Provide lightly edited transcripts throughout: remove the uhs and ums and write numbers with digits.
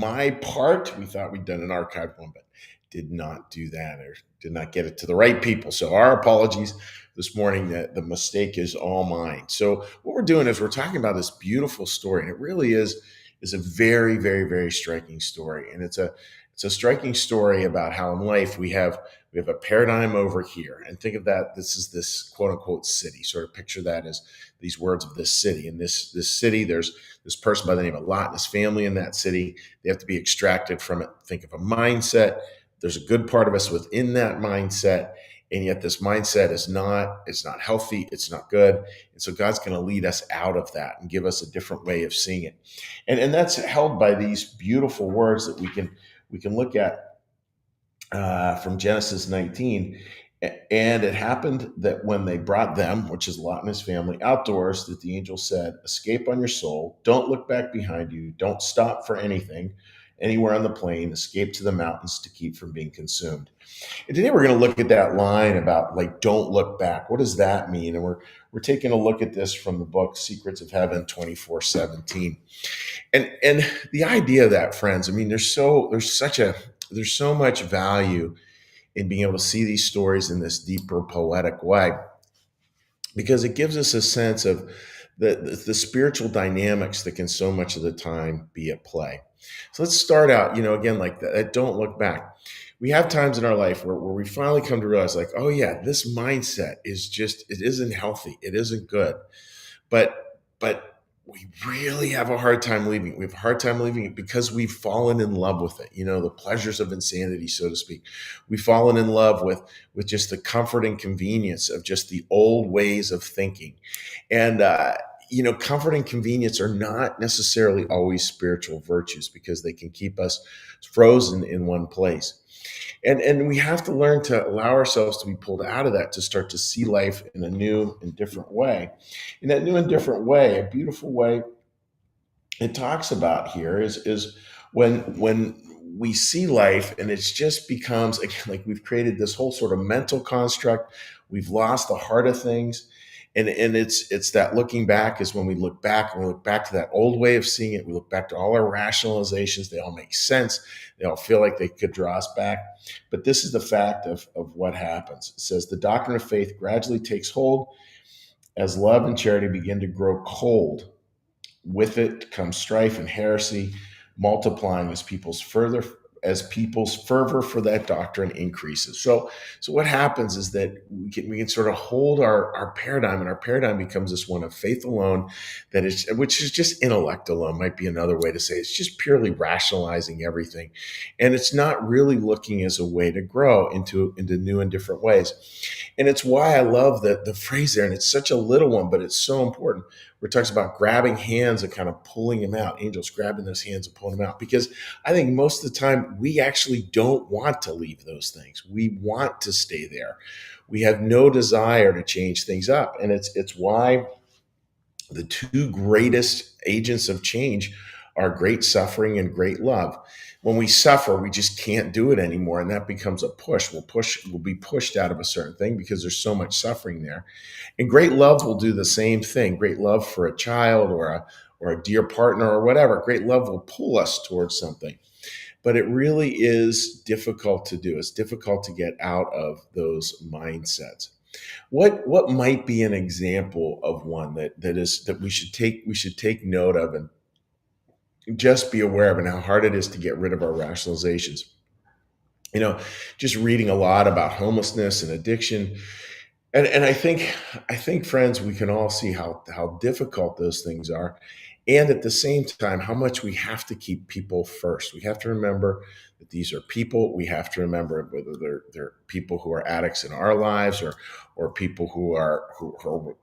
my part, we thought we'd done an archived one, but did not do that or did not get it to the right people. So our apologies this morning. That the mistake is all mine. So what we're doing is we're talking about this beautiful story, and it really is a very, very, very striking story. And it's a striking story about how in life we have a paradigm over here. And think of that. This is this quote unquote city. Sort of picture that as these words of this city. In this city, there's this person by the name of Lot and his family in that city. They have to be extracted from it. Think of a mindset. There's a good part of us within that mindset, and yet this mindset is not, it's not healthy, it's not good. And so God's going to lead us out of that and give us a different way of seeing it. And that's held by these beautiful words that we can look at from Genesis 19. And it happened that when they brought them, which is Lot and his family, outdoors, that the angel said, "Escape on your soul. Don't look back behind you. Don't stop for anything anywhere on the plain. Escape to the mountains to keep from being consumed." And today we're going to look at that line about like, don't look back. What does that mean? And we're taking a look at this from the book Secrets of Heaven 24:17. And the idea of that, friends, I mean, there's so much value in being able to see these stories in this deeper poetic way, because it gives us a sense of the spiritual dynamics that can so much of the time be at play. So let's start out, again, like that. Don't look back. We have times in our life where we finally come to realize, like, oh yeah, this mindset it isn't healthy. It isn't good. But we really have a hard time leaving it. We have a hard time leaving it because we've fallen in love with it. The pleasures of insanity, so to speak. We've fallen in love with just the comfort and convenience of just the old ways of thinking. And comfort and convenience are not necessarily always spiritual virtues, because they can keep us frozen in one place. And we have to learn to allow ourselves to be pulled out of that, to start to see life in a new and different way. In that new and different way, a beautiful way it talks about here is when we see life and it's just becomes, again, like we've created this whole sort of mental construct. We've lost the heart of things. And it's that looking back is when we look back and we look back to that old way of seeing it. We look back to all our rationalizations. They all make sense. They all feel like they could draw us back. But this is the fact of what happens. It says the doctrine of faith gradually takes hold as love and charity begin to grow cold. With it comes strife and heresy, multiplying as people's fervor for that doctrine increases. So what happens is that we can sort of hold our paradigm, and our paradigm becomes this one of faith alone, which is just intellect alone, might be another way to say it. It's just purely rationalizing everything. And it's not really looking as a way to grow into new and different ways. And it's why I love the phrase there, and it's such a little one, but it's so important, where it talks about grabbing hands and kind of pulling them out, angels grabbing those hands and pulling them out. Because I think most of the time we actually don't want to leave those things. We want to stay there. We have no desire to change things up. And it's why the two greatest agents of change are great suffering and great love. When we suffer, we just can't do it anymore, and that becomes a push. We'll be pushed out of a certain thing because there's so much suffering there. And great love will do the same thing. Great love for a child or a dear partner or whatever. Great love will pull us towards something. But it really is difficult to do. It's difficult to get out of those mindsets. What might be an example of one that we should take note of and just be aware of, and how hard it is to get rid of our rationalizations? Just reading a lot about homelessness and addiction. And I think, friends, we can all see how difficult those things are. And at the same time, how much we have to keep people first. We have to remember that these are people. We have to remember whether they're people who are addicts in our lives, or people who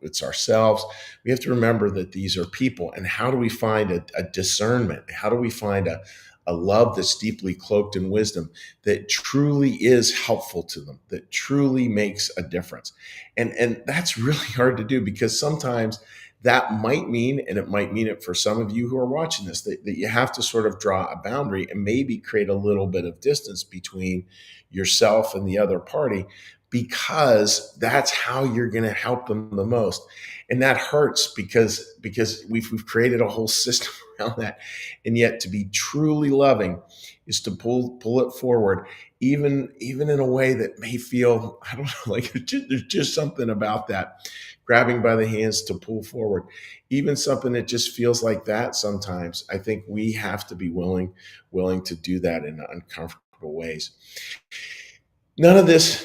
it's ourselves. We have to remember that these are people. And how do we find a discernment? How do we find a love that's deeply cloaked in wisdom, that truly is helpful to them, that truly makes a difference? And that's really hard to do, because sometimes that might mean, and it might mean it for some of you who are watching this, that you have to sort of draw a boundary and maybe create a little bit of distance between yourself and the other party. because that's how you're going to help them the most. And that hurts because we've created a whole system around that. And yet to be truly loving is to pull it forward, even in a way that may feel, I don't know, like there's just something about that, grabbing by the hands to pull forward, even something that just feels like that. Sometimes I think we have to be willing to do that in uncomfortable ways. None of this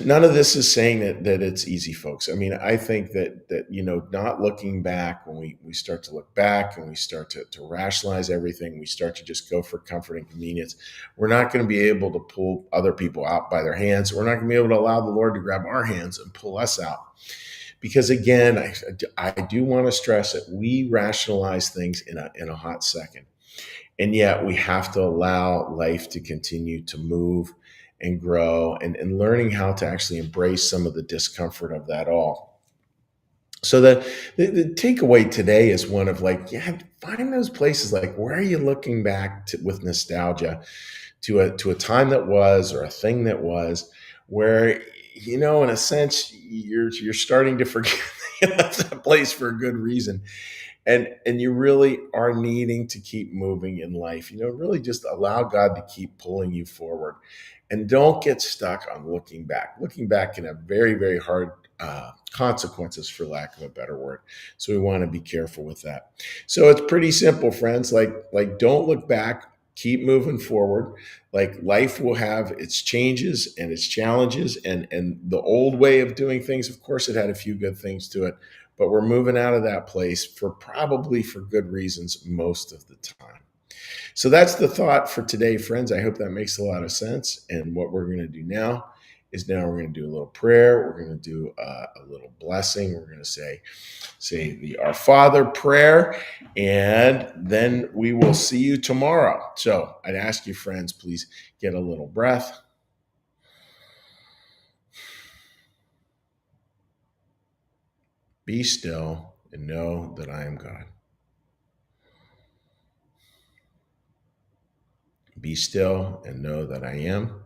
is saying that it's easy, folks. I mean, I think that not looking back, when we start to look back and we start to rationalize everything, we start to just go for comfort and convenience. We're not going to be able to pull other people out by their hands. We're not going to be able to allow the Lord to grab our hands and pull us out. Because again, I do want to stress that we rationalize things in a hot second. And yet we have to allow life to continue to move and grow, and learning how to actually embrace some of the discomfort of that all. So the takeaway today is one of like, yeah, find those places, like where are you looking back to, with nostalgia, to a time that was, or a thing that was, where in a sense you're starting to forget that's a place for a good reason, and you really are needing to keep moving in life. Really just allow God to keep pulling you forward, and don't get stuck on looking back. Looking back can have very, very hard consequences, for lack of a better word. So we want to be careful with that. So it's pretty simple, friends. Like don't look back. Keep moving forward. Like life will have its changes and its challenges, and the old way of doing things, of course, it had a few good things to it, but we're moving out of that place for good reasons most of the time. So that's the thought for today, friends. I hope that makes a lot of sense. And what we're going to do now is we're going to do a little prayer. We're going to do a little blessing. We're going to say the Our Father prayer, and then we will see you tomorrow. So I'd ask you, friends, please get a little breath. Be still and know that I am God. Be still and know that I am.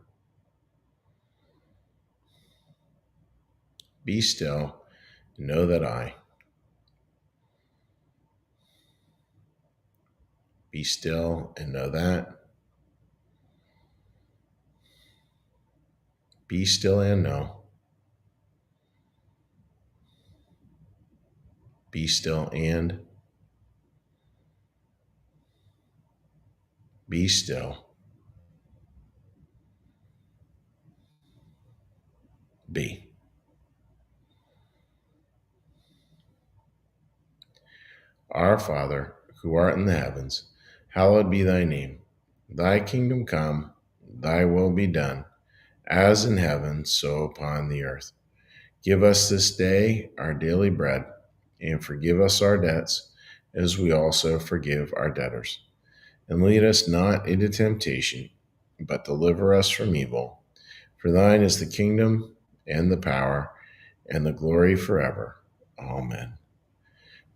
Be still and know that I. Be still and know that. Be still and know. Be still and. Be still. Be. Our Father, who art in the heavens, hallowed be thy name. Thy kingdom come, thy will be done, as in heaven, so upon the earth. Give us this day our daily bread, and forgive us our debts, as we also forgive our debtors. And lead us not into temptation, but deliver us from evil. For thine is the kingdom, and the power, and the glory forever. Amen.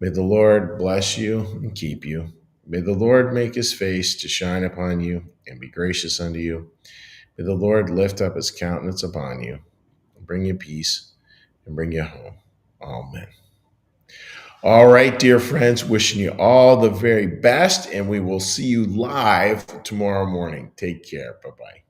May the Lord bless you and keep you. May the Lord make his face to shine upon you and be gracious unto you. May the Lord lift up his countenance upon you and bring you peace and bring you home. Amen. All right, dear friends, wishing you all the very best, and we will see you live tomorrow morning. Take care. Bye-bye.